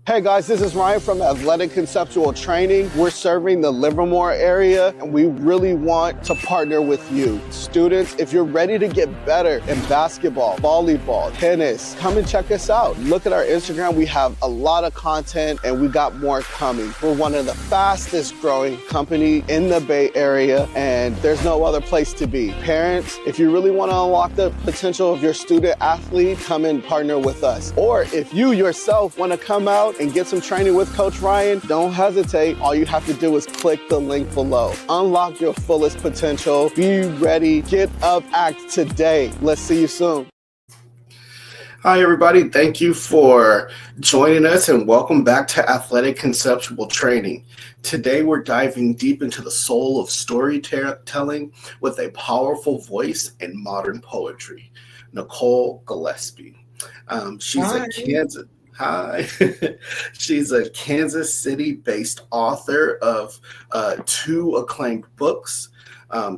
Hey guys, this is Ryan from Athletic Conceptual Training. We're serving the Livermore area and we really want to partner with you. Students, if you're ready to get better in basketball, volleyball, tennis, come and check us out. Look at our Instagram. We have a lot of content and we got more coming. We're one of the fastest growing company in the Bay Area and there's no other place to be. Parents, if you really want to unlock the potential of your student athlete, come and partner with us. Or if you yourself want to come out and get some training with Coach Ryan, don't hesitate. All you have to do is click the link below. Unlock your fullest potential. Be ready. Get up, act today. Let's see you soon. Hi, everybody. Thank you for joining us and welcome back to Athletic Conceptual Training. Today, we're diving deep into the soul of storytelling with a powerful voice and modern poetry. Nicole Gillespie. She's Hi. a Kansas. Hi. She's a Kansas City-based author of two acclaimed books,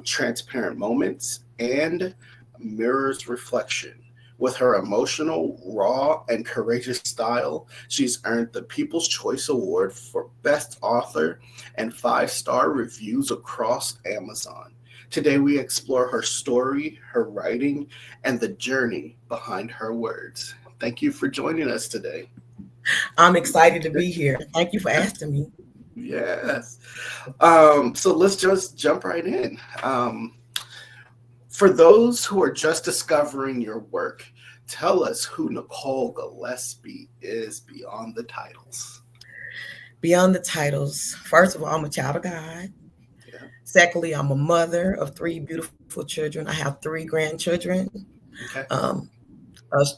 Transparent Moments and Mirrors Reflection. With her emotional, raw, and courageous style, she's earned the People's Choice Award for Best Author and 5-star reviews across Amazon. Today, we explore her story, her writing, and the journey behind her words. Thank you for joining us today. I'm excited to be here. Thank you for asking me. Yes. So let's just jump right in. For those who are just discovering your work, tell us who Nicole Gillespie is beyond the titles. Beyond the titles, first of all, I'm a child of God. Yeah. Secondly, I'm a mother of 3 beautiful children. I have 3 grandchildren. Okay.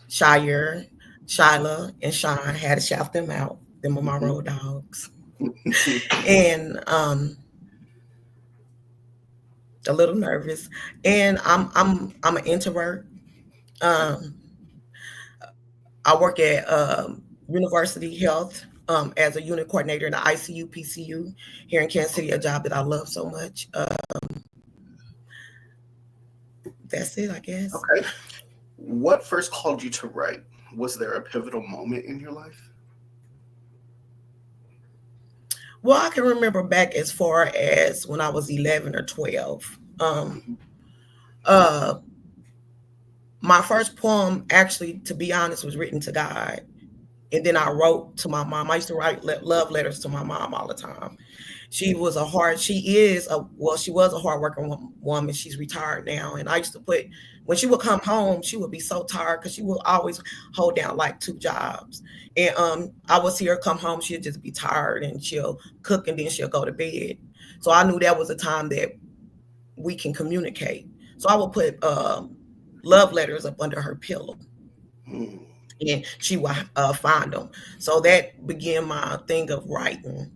Shire, Shyla, and Sean. I had to shout them out. Them are my road dogs. And a little nervous. And I'm an introvert. Um, I work at University Health as a unit coordinator in the ICU PCU here in Kansas City, a job that I love so much. That's it, I guess. Okay. What first called you to write? Was there a pivotal moment in your life? Well, I can remember back as far as when I was 11 or 12. Uh, my first poem, actually, to be honest, was written to God. And then I wrote to my mom. I used to write love letters to my mom all the time. She was a hardworking woman. She's retired now. And I used to put, when she would come home, she would be so tired because she would always hold down like 2 jobs. And I would see her come home, she'll just be tired and she'll cook and then she'll go to bed. So I knew that was a time that we can communicate. So I would put love letters up under her pillow. Hmm. And she would find them. So that began my thing of writing.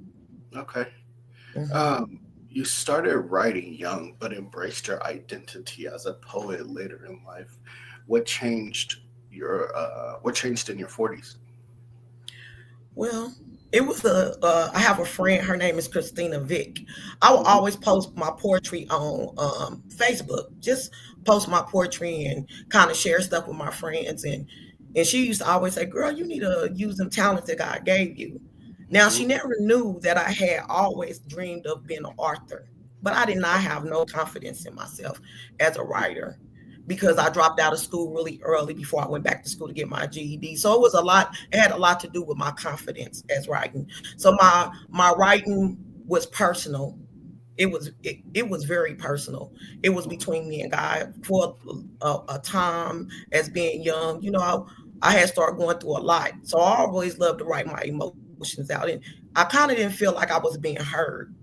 Okay. Mhm. You started writing young, but embraced your identity as a poet later in life. What changed what changed in your 40s? Well, it was I have a friend, her name is Christina Vick. I will Mhm. always post my poetry on Facebook, just post my poetry and kind of share stuff with my friends. And she used to always say, girl, you need to use them talents that God gave you. Now, she Mhm. never knew that I had always dreamed of being an author, but I did not have no confidence in myself as a writer because I dropped out of school really early before I went back to school to get my GED. So it was a lot, it had a lot to do with my confidence as writing. So my writing was personal. It was very personal. It was between me and God for a time as being young. I had started going through a lot, so I always loved to write my emotions out, and I kind of didn't feel like I was being heard.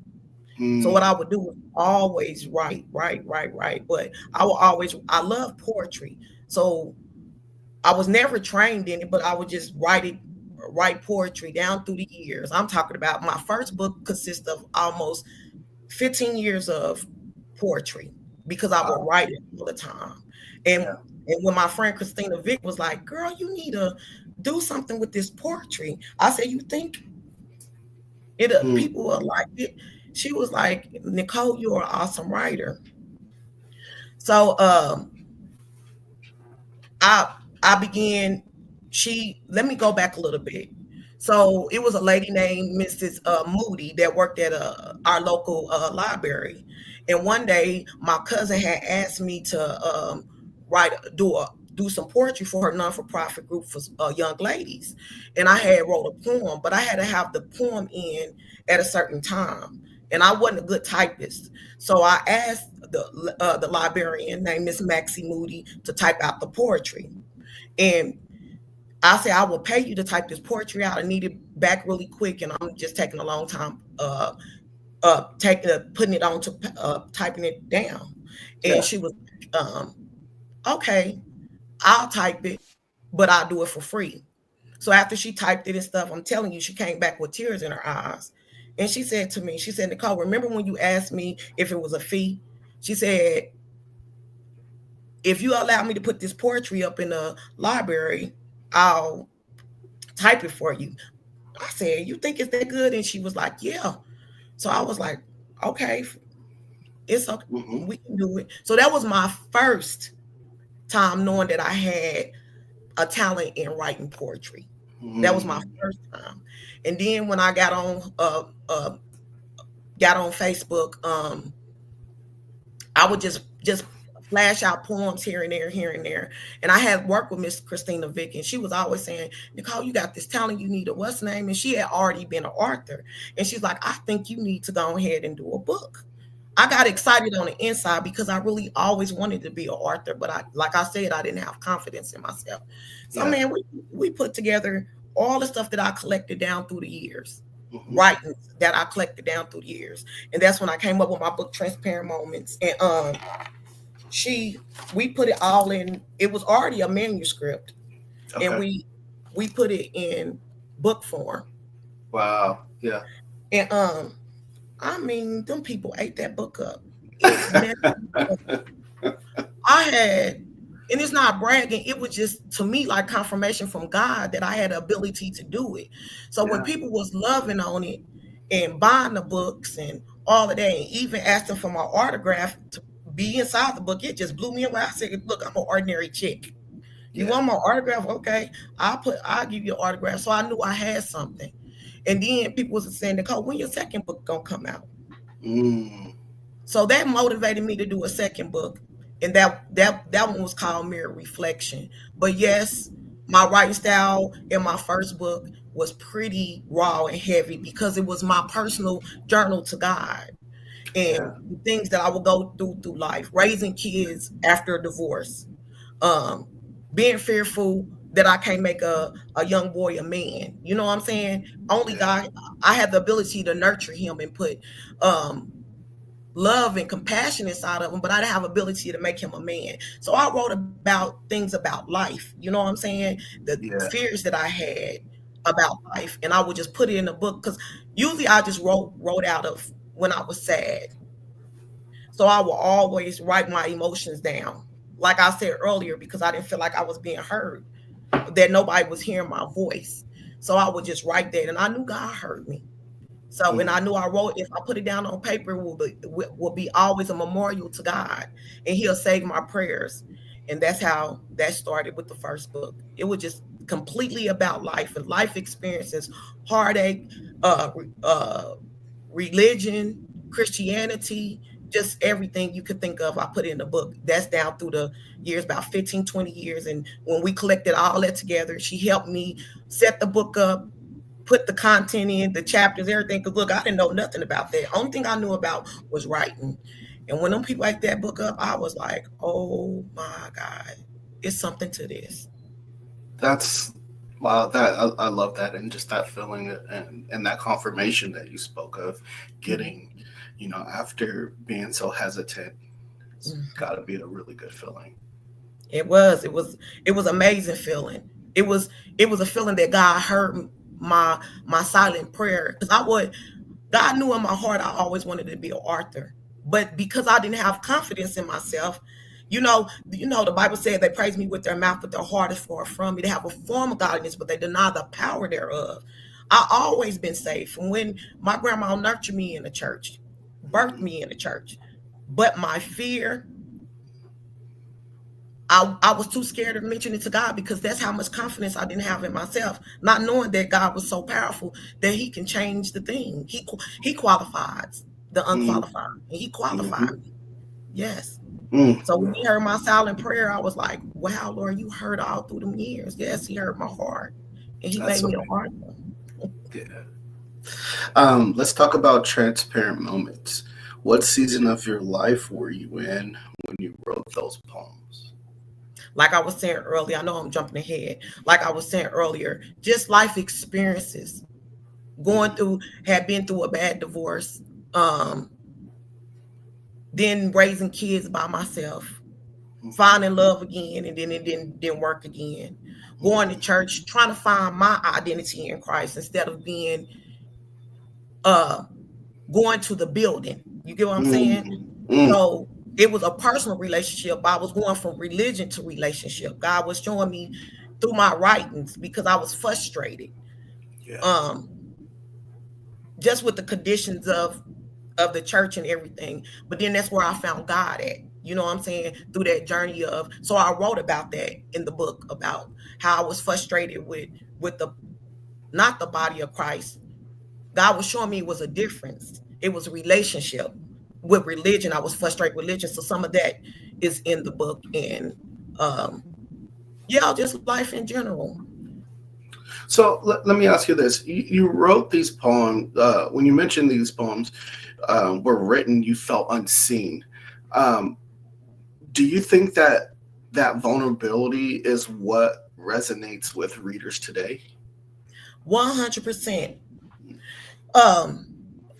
So what I Mm. would do was always write. But I love poetry, so I was never trained in it, but I would just write poetry down through the years. I'm talking about my first book consists of almost 15 years of poetry because I would Wow. write it all the time. And Yeah. and when my friend Christina Vick was like, girl, you need to do something with this poetry. I said, you think Mm. people will like it? She was like, Nicole, you're an awesome writer. So I I began, she let me go back a little bit. So it was a lady named Mrs. Moody that worked at our local library. And one day, my cousin had asked me to write, do some poetry for her non-for-profit group for young ladies. And I had wrote a poem, but I had to have the poem in at a certain time. And I wasn't a good typist. So I asked the librarian named Miss Maxie Moody to type out the poetry. And I said, I will pay you to type this poetry out. I need it back really quick, and I'm just taking a long time putting it on to typing it down. And Yeah. she was um, okay, I'll type it, but I'll do it for free. So after she typed it and stuff, I'm telling you, she came back with tears in her eyes. And she said to me, she said, Nicole, remember when you asked me if it was a fee? She said, if you allow me to put this poetry up in the library, I'll type it for you. I said, you think it's that good? And she was like, yeah. So I was like, okay, it's okay. Mm-hmm. We can do it. So that was my first time knowing that I had a talent in writing poetry. That was my Mm-hmm. first time. And then when I got on Facebook, I would just flash out poems here and there, here and there. And I had worked with Miss Christina Vick, and she was always saying, Nicole, you got this talent, you need a what's name? And she had already been an author. And she's like, I think you need to go ahead and do a book. I got excited on the inside because I really always wanted to be an author, but like I said, I didn't have confidence in myself. So Yeah. man, we put together all the stuff that I collected down through the years, Mm-hmm. writings that I collected down through the years, and that's when I came up with my book, Transparent Moments. And she we put it all in. It was already a manuscript, and Okay. we put it in book form. Wow. Yeah. And I mean, them people ate that book up. It never. I had, and it's not bragging, it was just to me like confirmation from God that I had the ability to do it. So when Yeah. people was loving on it and buying the books and all of that, and even asking for my autograph to be inside the book, it just blew me away. I said, look, I'm an ordinary chick. You Yeah. want my autograph? Okay. I'll give you an autograph. So I knew I had something. And then people was saying, Nicole, when your second book gonna come out? Mm. So that motivated me to do a second book, and that one was called Mirror Reflection. But yes, my writing style in my first book was pretty raw and heavy because it was my personal journal to God and Yeah. the things that I would go through life, raising kids after a divorce, um, being fearful that I can't make a young boy a man. You know what I'm saying? Only Yeah. God, I have the ability to nurture him and put um love and compassion inside of him, but I didn't have ability to make him a man. So I wrote about things about life. You know what I'm saying? The Yeah. fears that I had about life, and I would just put it in a book because usually I just wrote out of when I was sad. So I will always write my emotions down, like I said earlier, because I didn't feel like I was being heard, that nobody was hearing my voice. So I would just write that, and I knew God heard me. So, and Mm. I knew I wrote, if I put it down on paper, it will be always a memorial to God, and He'll save my prayers. And that's how that started with the first book. It was just completely about life and life experiences, heartache, uh, uh, religion, Christianity, just everything you could think of. I put in the book. That's down through the years, about 15, 20 years. And when we collected all that together, she helped me set the book up, put the content in, the chapters, everything. Because look, I didn't know nothing about that. Only thing I knew about was writing. And when them people ate that book up, I was like, oh my God, it's something to this. That's wow. That I love that, and just that feeling and that confirmation that you spoke of getting, after being so hesitant, it's Mhm. got to be a really good feeling. It was amazing feeling. It was it was a feeling that God heard my my silent prayer. Because God knew in my heart I always wanted to be an author. But because I didn't have confidence in myself, the Bible said they praise me with their mouth, but their heart is far from me. They have a form of godliness, but they deny the power thereof. I always been safe. From when my grandma nurtured me in the church, birthed Hmm. me in the church. But my fear I was too scared to mention it to God because that's how much confidence I didn't have in myself, not knowing that God was so powerful that He can change the thing. He qualifies the Mm, unqualified, and He qualified mhm, me. Yes. mm. So when He heard my silent prayer, I was like, "Wow, Lord, you heard all through them years." Yes, He heard my heart, and He That's made me a amazing. partner. Yeah. Let's talk about transparent moments. What season of your life were you in when you wrote those poems? Like I was saying earlier, I know I'm jumping ahead. Like I was saying earlier, just life experiences, going Mhm, through, had been through a bad divorce, um, then raising kids by myself, mhm, finding love again, and then it didn't work again. Going to mhm. church, trying to find my identity in Christ instead of being uh going to the building. You get what I'm saying? Mm, mm. So it was a personal relationship. I was going from religion to relationship. God was showing me through my writings because I was frustrated. Yeah. Um, just with the conditions of the church and everything. But then that's where I found God at. You know what I'm saying? Through that journey of, so I wrote about that in the book about how I was frustrated with the, not the body of Christ. God was showing me it was a difference. It was a relationship with religion. I was frustrated with religion. So some of that is in the book, and um yeah, just life in general. So let me ask you this: you wrote these poems. When you mentioned these poems were written, you felt unseen. Um, do you think that that vulnerability is what resonates with readers today? 100%. um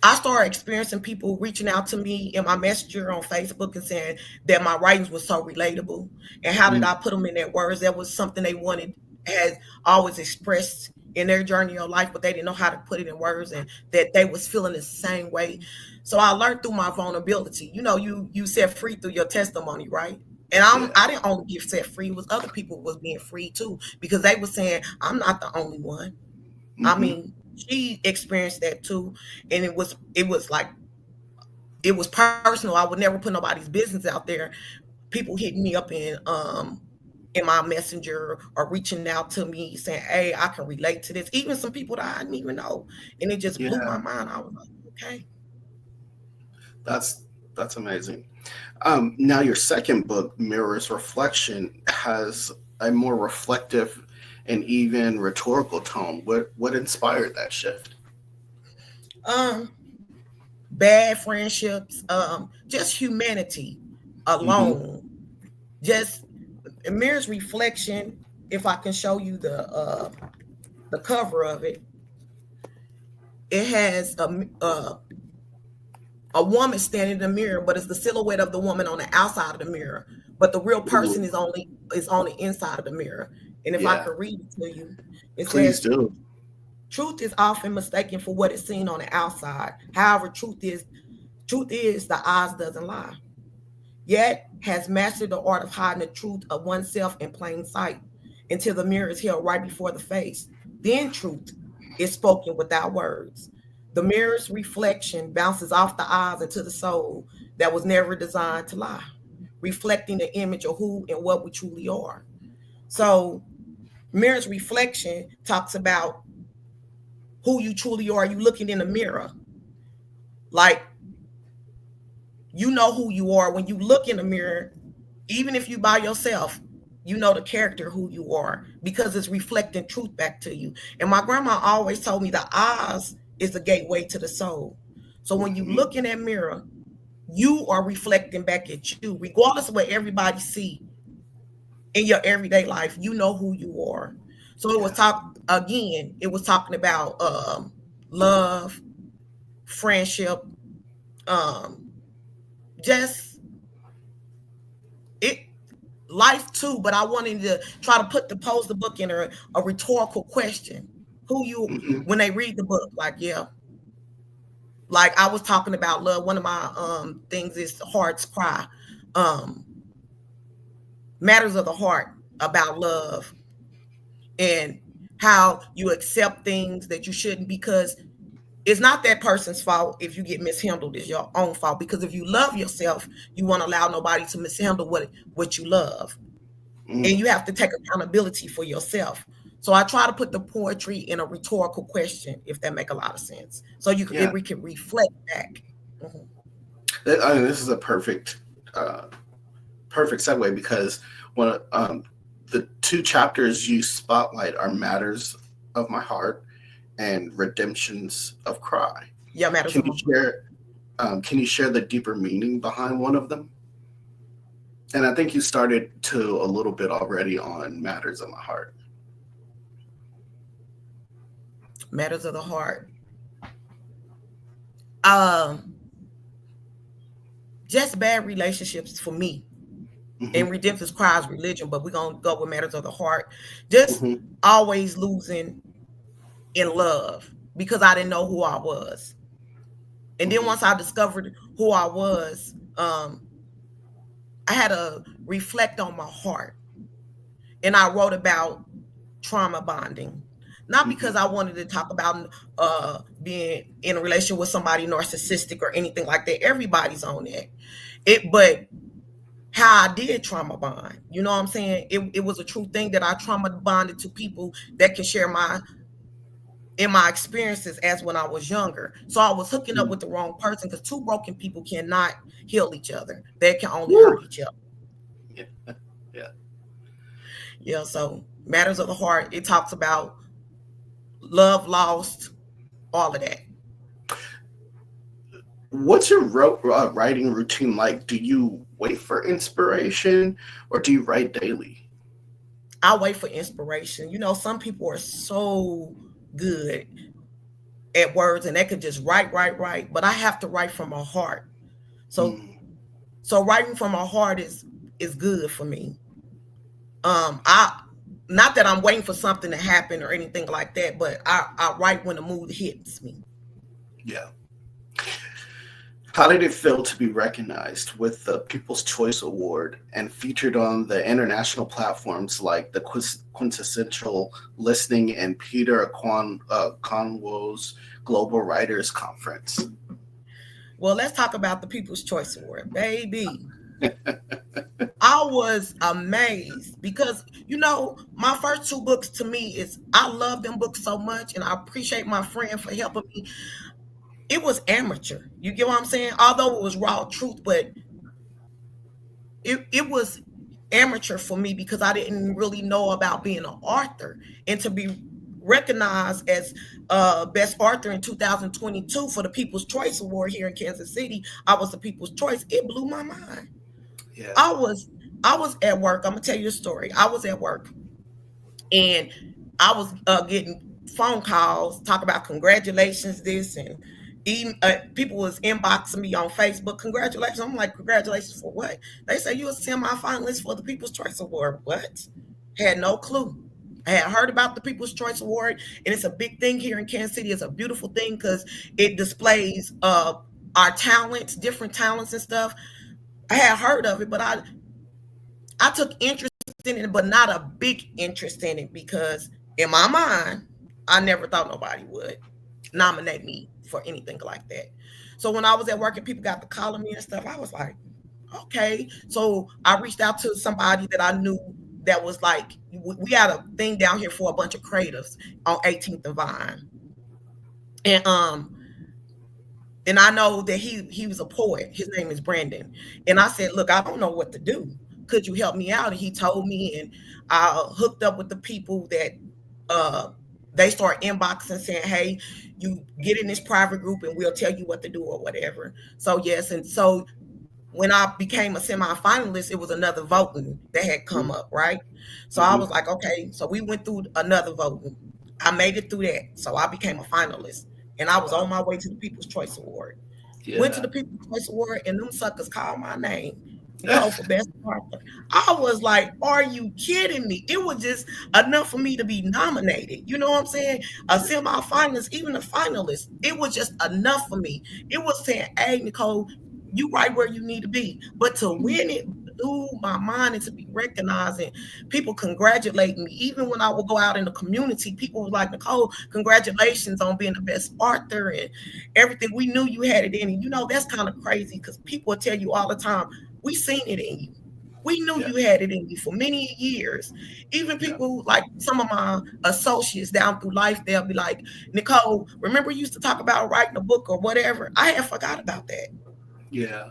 I started experiencing people reaching out to me in my messenger on Facebook and saying that my writings were so relatable. And how did Mm, I put them in their words? That was something they wanted, had always expressed in their journey of life, but they didn't know how to put it in words, and that they was feeling the same way. So I learned through my vulnerability. You know, you set free through your testimony, right? And yeah. I didn't only get set free, it was other people was being free too, because they were saying, I'm not the only one. I Hmm. mean, she experienced that too, and it was like, it was personal. I would never put nobody's business out there. People hitting me up in my messenger or reaching out to me saying, "Hey, I can relate to this." Even some people that I didn't even know, and it just blew my Yeah. mind. I was like, "Okay." That's that's amazing. Now your second book, Mirrors Reflection, has a more reflective and even rhetorical tone. What inspired that shift? Um, Bad friendships, just humanity Hmm. alone. Just mirrors reflection. If I can show you the cover of it, it has a woman standing in the mirror, but it's the silhouette of the woman on the outside of the mirror. But the real person Ooh, is on the inside of the mirror. And if I yeah. could read it to you, it Please says, do. "Truth is often mistaken for what is seen on the outside. However, truth is the eyes doesn't lie. Yet has mastered the art of hiding the truth of oneself in plain sight until the mirror is held right before the face. Then truth is spoken without words. The mirror's reflection bounces off the eyes into the soul that was never designed to lie, reflecting the image of who and what we truly are." So, mirror's reflection talks about who you truly are. You looking in the mirror, like, you know who you are when you look in the mirror. Even if you by yourself, you know the character who you are because it's reflecting truth back to you. And my grandma always told me the eyes is the gateway to the soul. So when you Hmm. look in that mirror, you are reflecting back at you, regardless of what everybody see in your everyday life. You know who you are. So it was Yeah. it was talking about love, friendship, um, just it life too, but I wanted to try to pose the book in a rhetorical question. Who you Hmm. when they read the book, like, yeah, like I was talking about love. One of my things is heart's cry, um, matters of the heart about love, and how you accept things that you shouldn't, because it's not that person's fault. If you get mishandled, it's your own fault, because if you love yourself, you won't allow nobody to mishandle what you love. and you have to take accountability for yourself. So I try to put the poetry in a rhetorical question, if that make a lot of sense. So we can reflect back. I mean, this is a perfect segue, because one the two chapters you spotlight are Matters of My Heart and Redemptions of Cry. Yeah, Matters Can of you My share can you share the deeper meaning behind one of them? And I think you started to a little bit already on Matters of My Heart. Matters of the Heart. Just bad relationships for me. And Redemption's Cry is religion, but we're gonna go with Matters of the Heart. Just always losing in love because I didn't know who I was. And then once I discovered who I was, I had to reflect on my heart. And I wrote about trauma bonding. Not because I wanted to talk about being in a relationship with somebody narcissistic or anything like that. Everybody's on that. But how I did trauma bond, you know what I'm saying? It was a true thing that I trauma bonded to people that can share my experiences as when I was younger. So I was hooking up with the wrong person, because two broken people cannot heal each other. They can only hurt each other. Yeah. So Matters of the Heart, it talks about love lost, all of that. What's your writing routine like? Do you wait for inspiration, or do you write daily? I wait for inspiration. Some people are so good at words and they could just write, but I have to write from my heart. So writing from my heart is good for me. I not that I'm waiting for something to happen or anything like that, but I write when the mood hits me. Yeah. How did it feel to be recognized with the People's Choice Award and featured on the international platforms like the Quintessential Listening and Peter Conwo's Global Writers Conference? Well, let's talk about the People's Choice Award, baby. I was amazed because, my first two books, to me, I love them books so much, and I appreciate my friend for helping me. It was amateur. You get what I'm saying? Although it was raw truth, but it was amateur for me because I didn't really know about being an author. And to be recognized as best author in 2022 for the People's Choice Award here in Kansas City, I was the People's Choice. It blew my mind. Yeah. I was at work. I'm gonna tell you a story. I was at work and I was getting phone calls talk about congratulations this, and even people was inboxing me on Facebook, congratulations. I'm like, congratulations for what? They say you a semi-finalist for the People's Choice Award. What? Had no clue. I had heard about the People's Choice Award, and it's a big thing here in Kansas City. It's a beautiful thing because it displays our talents, different talents and stuff. I had heard of it, but I took interest in it, but not a big interest in it, because in my mind, I never thought nobody would nominate me for anything like that. So when I was at work and people got to calling me and stuff, I was like, okay. So I reached out to somebody that I knew that was like, we had a thing down here for a bunch of creatives on 18th and Vine. And I know that he was a poet. His name is Brandon. And I said, look, I don't know what to do. Could you help me out? And he told me, and I hooked up with the people that they start inboxing saying, hey, you get in this private group and we'll tell you what to do or whatever. So yes, and so when I became a semi-finalist, it was another voting that had come up, right? So I was like, okay. So we went through another voting. I made it through that. So I became a finalist. And I was on my way to the People's Choice Award. Yeah. Went to the People's Choice Award, and them suckers called my name, Nicole, for best author. I was like, are you kidding me? It was just enough for me to be nominated. You know what I'm saying? A semi-finalist, even a finalist. It was just enough for me. It was saying, hey, Nicole, you right where you need to be. But to win it blew my mind, and to be recognized and people congratulating me. Even when I would go out in the community, people were like, Nicole, congratulations on being the best author and everything. We knew you had it in. And that's kind of crazy because people will tell you all the time, we seen it in you. We knew Yeah. you had it in you for many years. Even Yeah. people like some of my associates down through life, they'll be like, Nicole, remember you used to talk about writing a book or whatever? I had forgot about that. Yeah.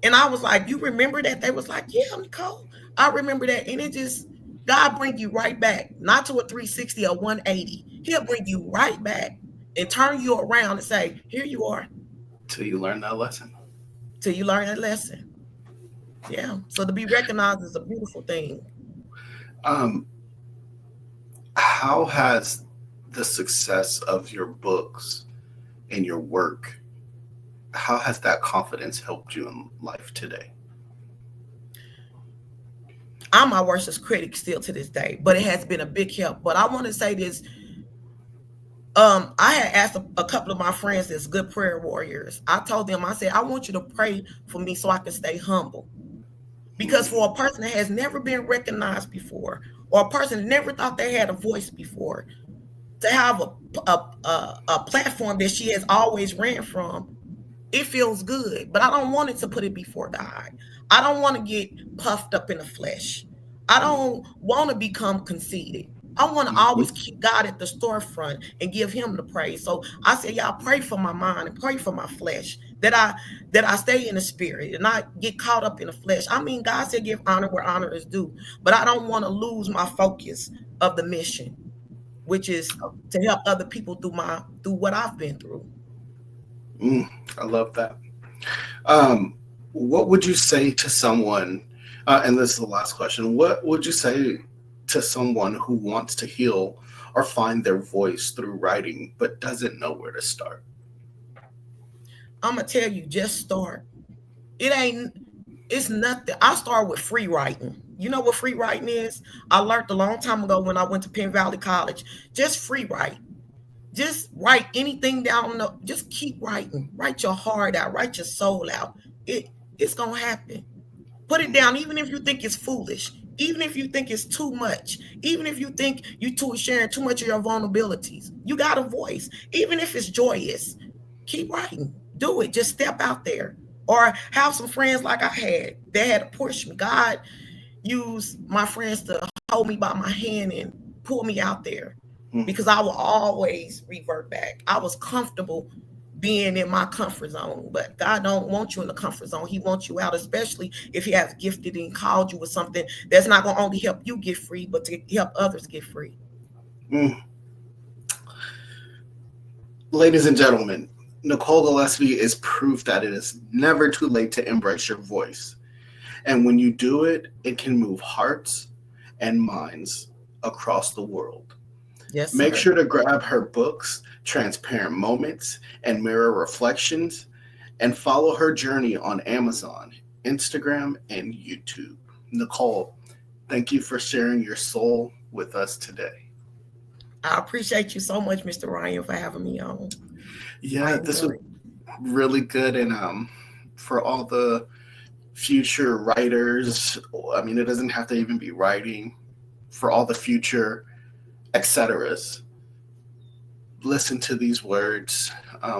And I was like, you remember that? They was like, yeah, Nicole, I remember that. And it just, God bring you right back, not to a 360 or 180. He'll bring you right back and turn you around and say, here you are, Till you learn that lesson. till you learn that lesson. Yeah. So to be recognized is a beautiful thing. Um, how has the success of your books and your work, how has that confidence helped you in life today? I'm my worst critic still to this day, but it has been a big help. But I want to say this. I had asked a couple of my friends that's good prayer warriors. I told them, I said, I want you to pray for me so I can stay humble. Because for a person that has never been recognized before, or a person never thought they had a voice before, to have a platform that she has always ran from, it feels good, but I don't want it to put it before God. I don't want to get puffed up in the flesh. I don't want to become conceited. I want to always Mhm. keep God at the storefront and give him the praise. So I say, y'all pray for my mind and pray for my flesh that I stay in the spirit and not get caught up in the flesh. I mean, God said give honor where honor is due, but I don't want to lose my focus of the mission, which is to help other people through what I've been through. Mm, I love that. Um, what would you say to someone, and this is the last question, what would you say to someone who wants to heal or find their voice through writing but doesn't know where to start? I'm gonna tell you, just start. It ain't. It's nothing. I start with free writing. You know what free writing is? I learned a long time ago when I went to Penn Valley College. Just free write. Just write anything down. Just keep writing. Write your heart out. Write your soul out. It's gonna happen. Put it down, even if you think it's foolish. Even if you think it's too much. Even if you think you too sharing too much of your vulnerabilities. You got a voice. Even if it's joyous, keep writing. Do it. Just step out there. Or have some friends like I had. They had to push me. God used my friends to hold me by my hand and pull me out there Mm, because I will always revert back. I was comfortable being in my comfort zone, but God don't want you in the comfort zone. He wants you out, especially if he has gifted and called you with something that's not going to only help you get free, but to help others get free. mm. Ladies and gentlemen, Nicole Gillespie is proof that it is never too late to embrace your voice. And when you do it, it can move hearts and minds across the world. Yes, Make sir. sure to grab her books, Transparent Moments and Mirror Reflections, and follow her journey on Amazon, Instagram, and YouTube. Nicole, thank you for sharing your soul with us today. I appreciate you so much, Mr. Ryan, for having me on. I Yeah, this was enjoyed it. really good. And for all the future writers, I mean, it doesn't have to even be writing, for all the future et ceteras, listen to these words,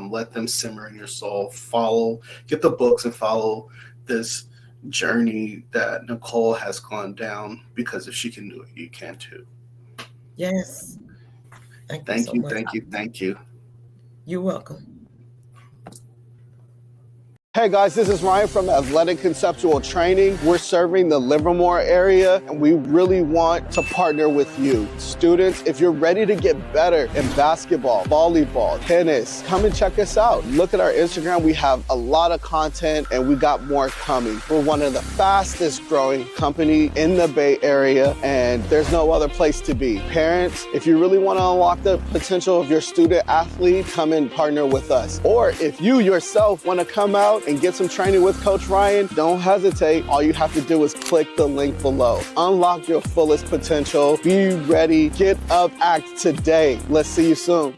let them simmer in your soul. Follow, get the books and follow this journey that Nicole has gone down, because if she can do it, you can too. Yes. Thank you Thank so you, much. thank you, thank you. You're welcome. Hey guys, this is Ryan from Athletic Conceptual Training. We're serving the Livermore area and we really want to partner with you. Students, if you're ready to get better in basketball, volleyball, tennis, come and check us out. Look at our Instagram. We have a lot of content and we got more coming. We're one of the fastest growing company in the Bay Area and there's no other place to be. Parents, if you really want to unlock the potential of your student athlete, come and partner with us. Or if you yourself want to come out and get some training with Coach Ryan, don't hesitate. All you have to do is click the link below. Unlock your fullest potential. Be ready. Get up, act today. Let's see you soon.